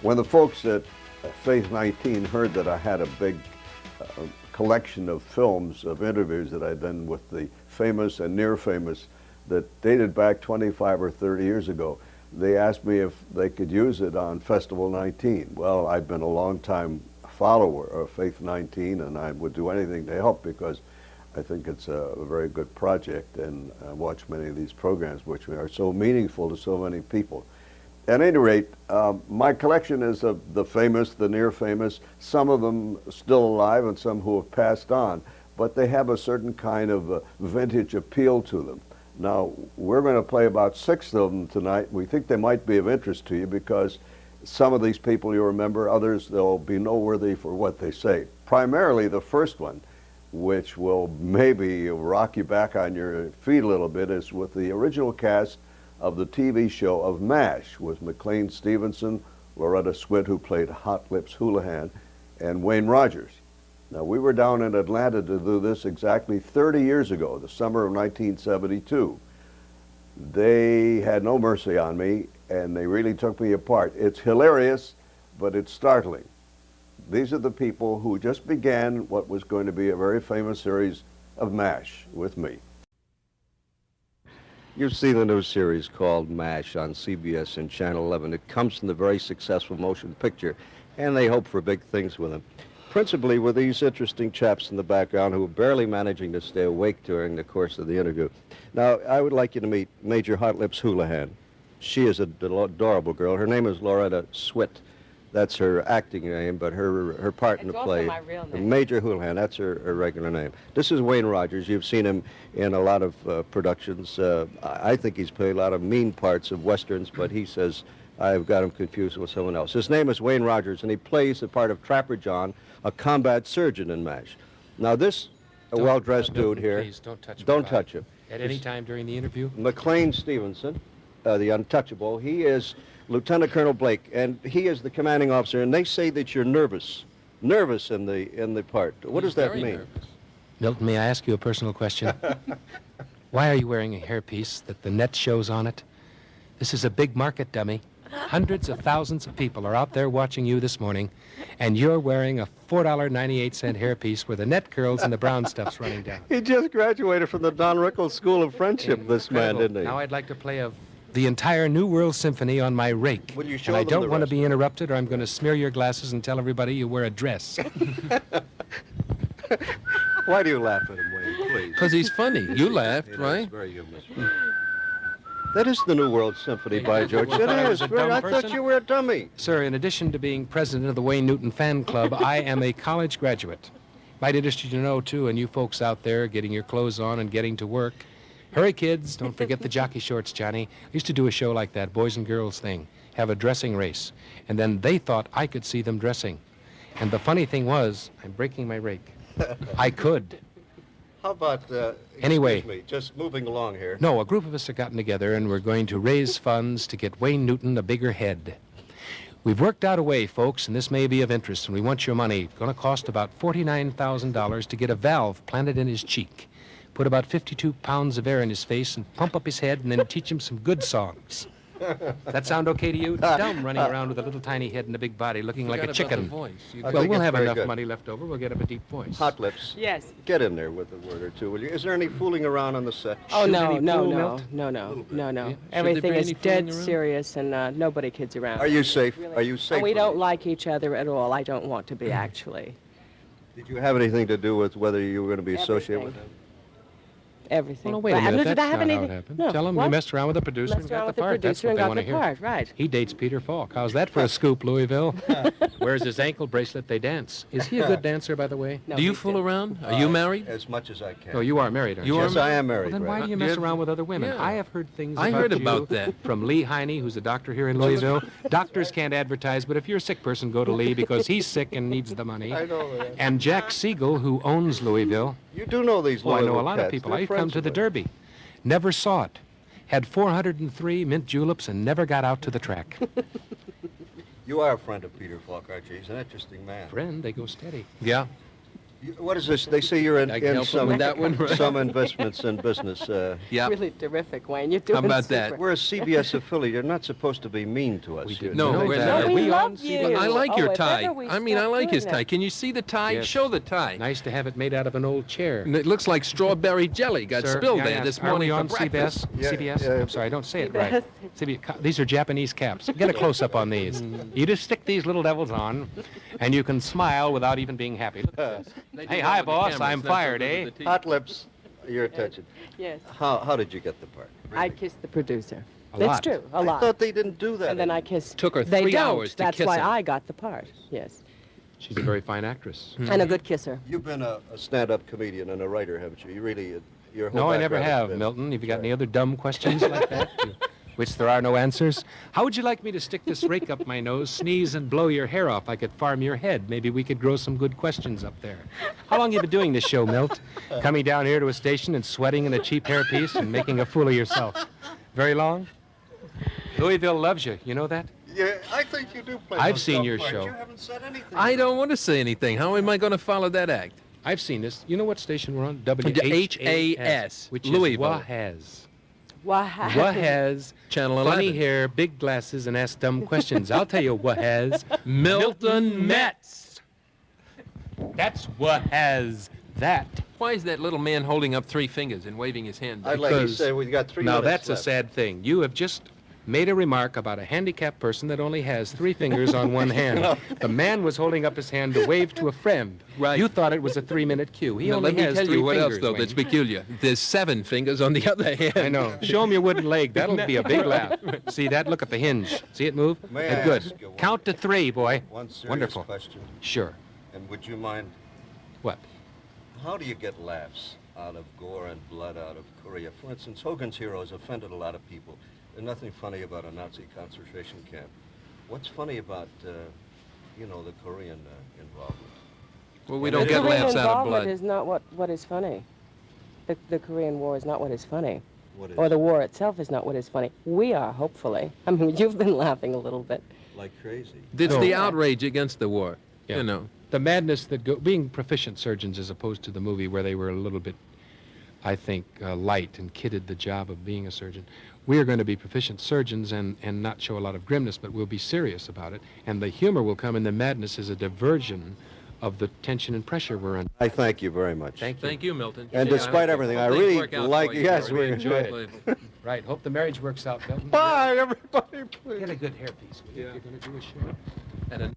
When the folks at Faith 19 heard that I had a big collection of films, of interviews that I'd done with the famous and near famous that dated back 25 or 30 years ago, they asked me if they could use it on Festival 19. Well, I've been a long time follower of Faith 19, and I would do anything to help because I think it's a very good project, and I watch many of these programs which are so meaningful to so many people. At any rate, my collection is of the famous, the near famous, some of them still alive and some who have passed on, but they have a certain kind of vintage appeal to them. Now, we're going to play about 6 of them tonight. We think they might be of interest to you because some of these people you remember, others they'll be noteworthy for what they say. Primarily the first one, which will maybe rock you back on your feet a little bit, is with the original cast of the TV show of MASH, with McLean Stevenson, Loretta Swit, who played Hot Lips Houlihan, and Wayne Rogers. Now, we were down in Atlanta to do this exactly 30 years ago, the summer of 1972. They had no mercy on me, and they really took me apart. It's hilarious, but it's startling. These are the people who just began what was going to be a very famous series of MASH with me. You've seen the new series called MASH on CBS and Channel 11. It comes from the very successful motion picture, and they hope for big things with them. Principally with these interesting chaps in the background who are barely managing to stay awake during the course of the interview. Now, I would like you to meet Major Hot Lips Houlihan. She is an adorable girl. Her name is Loretta Swit. That's her acting name, but her part in the play, my real name. Major Houlihan, that's her regular name. This is Wayne Rogers. You've seen him in a lot of productions. I think he's played a lot of mean parts of westerns, but he says I've got him confused with someone else. His name is Wayne Rogers, and he plays the part of Trapper John, a combat surgeon in MASH. Now this well-dressed dude here, please, don't touch him. Don't touch him. At any time during the interview? McLean Stevenson, the untouchable, he is Lieutenant Colonel Blake, and he is the commanding officer, and they say that you're nervous in the part. What does that mean? Nervous. Milton, may I ask you a personal question? Why are you wearing a hairpiece that the net shows on it? This is a big market, dummy. Hundreds of thousands of people are out there watching you this morning, and you're wearing a $4.98 hairpiece where the net curls and the brown stuff's running down. He just graduated from the Don Rickles School of Friendship, this man, didn't he? Now I'd like to play the entire New World Symphony on my rake. Will you show and I them don't the want to rest? be interrupted, or I'm going to smear your glasses and tell everybody you wear a dress. Why do you laugh at him, Wayne, please? Because he's funny. You laughed, It right? is very humorous. That is the New World Symphony, by George. Well, I It was is. a dumb I thought person. you were a dummy. Sir, in addition to being president of the Wayne Newton Fan Club, I am a college graduate. Might interest you to know, too, and you folks out there getting your clothes on and getting to work. Hurry, kids. Don't forget the jockey shorts, Johnny. I used to do a show like that, boys and girls thing, have a dressing race. And then they thought I could see them dressing. And the funny thing was, I'm breaking my rake. I could. How about, Anyway. excuse me, just moving along here. No, a group of us have gotten together, and we're going to raise funds to get Wayne Newton a bigger head. We've worked out a way, folks, and this may be of interest, and we want your money. It's going to cost about $49,000 to get a valve planted in his cheek, put about 52 pounds of air in his face, and pump up his head, and then teach him some good songs. That sound okay to you? Dumb running around with a little tiny head and a big body looking like a Forgot about the chicken. voice. You I Well, think we'll it's have very enough good. money left over. We'll get him a deep voice. Hot Lips. Yes. Get in there with a word or two, will you? Is there any fooling around on the set? Oh, Shoot no, any no, pool, no, Milt? no, no, Little bit. no, no. Yeah. Should Everything there be is any dead fooling around? serious, and nobody kids around. Are you safe? Really. Are you safe? And we with don't me? like each other at all. I don't want to be, actually. Did you have anything to do with whether you were going to be associated with Everything. him? Everything. Well, no, wait a But- minute. Did That's I have not how anything? it happened. No. Tell him What? you messed around with the producer and Messed got around the with the part. That's producer what and they got want to the hear. part, right. He dates Peter Falk. How's that for a scoop, Louisville? Wears his ankle bracelet, they dance. Is he a good dancer, by the way? No, Do you he's fool dead. around? Are you married? As much as I can. Oh, you are married, aren't You you? are Yes, I am married. Well, then why Brad. do you Do mess you have- around with other women? Yeah. I have heard things I about heard you about that. from Lee Heine, who's a doctor here in Louisville. Doctors can't advertise, but if you're a sick person, go to Lee because he's sick and needs the money. I know that. And Jack Siegel, who owns Louisville. You do know these Oh, I know a Louisville lot of cats. people. They're I come friends to the of mine. Derby. Never saw it. Had 403 mint juleps and never got out to the track. You are a friend of Peter Falk, aren't you? He's an interesting man. Friend, they go steady. Yeah. What is this? They say you're I can help him with that one. some investments in business. Yeah. Really terrific, Wayne. You're doing How about that? super. We're a CBS affiliate. You're not supposed to be mean to us. We here. didn't No, know we're that. not. No, Are we on love CBS? you. I like your if tie. ever we I mean, I stop like his doing tie. that. Can you see the tie? Yes. Show the tie. Nice to have it made out of an old chair. And it looks like strawberry jelly got Sir, spilled may I there ask, this are morning we for on breakfast. CBS? Yeah, CBS? yeah. I'm sorry, I don't say it CBS. right. These are Japanese caps. Get a close-up on these. You just stick these little devils on, and you can smile without even being happy. Look at this. They do Hey, that hi, with the boss. cameras, I'm not so fired, good eh? with the teeth. Hot lips. Your attention. Yes. How did you get the part? I kissed the producer. A That's lot. true. A I lot. thought they didn't do that. And then I kissed. Took her They 3 don't. hours to That's kiss why him. I got the part. Yes. She's a very fine actress. And a good kisser. You've been a stand-up comedian and a writer, haven't you? You really, your whole No, I never background has have, been- Milton. Have you got any other dumb questions like that, to which there are no answers? How would you like me to stick this rake up my nose, sneeze, and blow your hair off? I could farm your head. Maybe we could grow some good questions up there. How long have you been doing this show, Milt? Coming down here to a station and sweating in a cheap hairpiece and making a fool of yourself. Very long? Louisville loves you. You know that? Yeah, I think you do play. I've those seen tough your parts. show. You haven't said anything. I don't want to say anything. How am I going to follow that act? I've seen this. You know what station we're on? WHAS, which Louisville. is Wahaz. Wow. Wahaz. Channel Funny 11. hair, big glasses, and ask dumb questions. I'll tell you what has. Milton Metz. That's what has that. Why is that little man holding up 3 fingers and waving his hand? I'd like to Because- say we've got 3 Now minutes that's a left. sad thing. You have just made a remark about a handicapped person that only has 3 fingers on one hand. The man was holding up his hand to wave to a friend. Right. You thought it was a 3-minute cue. He Now, only let me has tell 3 you what else, fingers, though, Wayne. that's peculiar. There's 7 fingers on the other hand. I know. Show him your wooden leg. That'll be a big laugh. See that? Look at the hinge. See it move? May I Good. ask you one- Count to 3, boy. One serious Wonderful. question. Sure. And would you mind, What? how do you get laughs out of gore and blood out of Korea? For instance, Hogan's Heroes offended a lot of people. There's nothing funny about a Nazi concentration camp. What's funny about, the Korean involvement? Well, we The don't get Korean laughs out of involvement blood. is not what is funny. The Korean War is not what is funny. What is Or the war itself is not what is funny. We are, hopefully. I mean, you've been laughing a little bit. like crazy? It's No. the outrage against the war. Yeah. You know. The madness that being proficient surgeons as opposed to the movie where they were a little bit, I think, light and kidded the job of being a surgeon. We are going to be proficient surgeons and not show a lot of grimness, but we'll be serious about it. And the humor will come, and the madness is a diversion of the tension and pressure we're under. I thank you very much. Thank you. Thank you, Milton. And Yeah, despite hope- everything, hope I things really work out like- for you. yes, I we really enjoyed it. Right. Hope the marriage works out, Milton. Bye, everybody, please. Get a good hairpiece will you, Yeah. if you're going to do a show. And a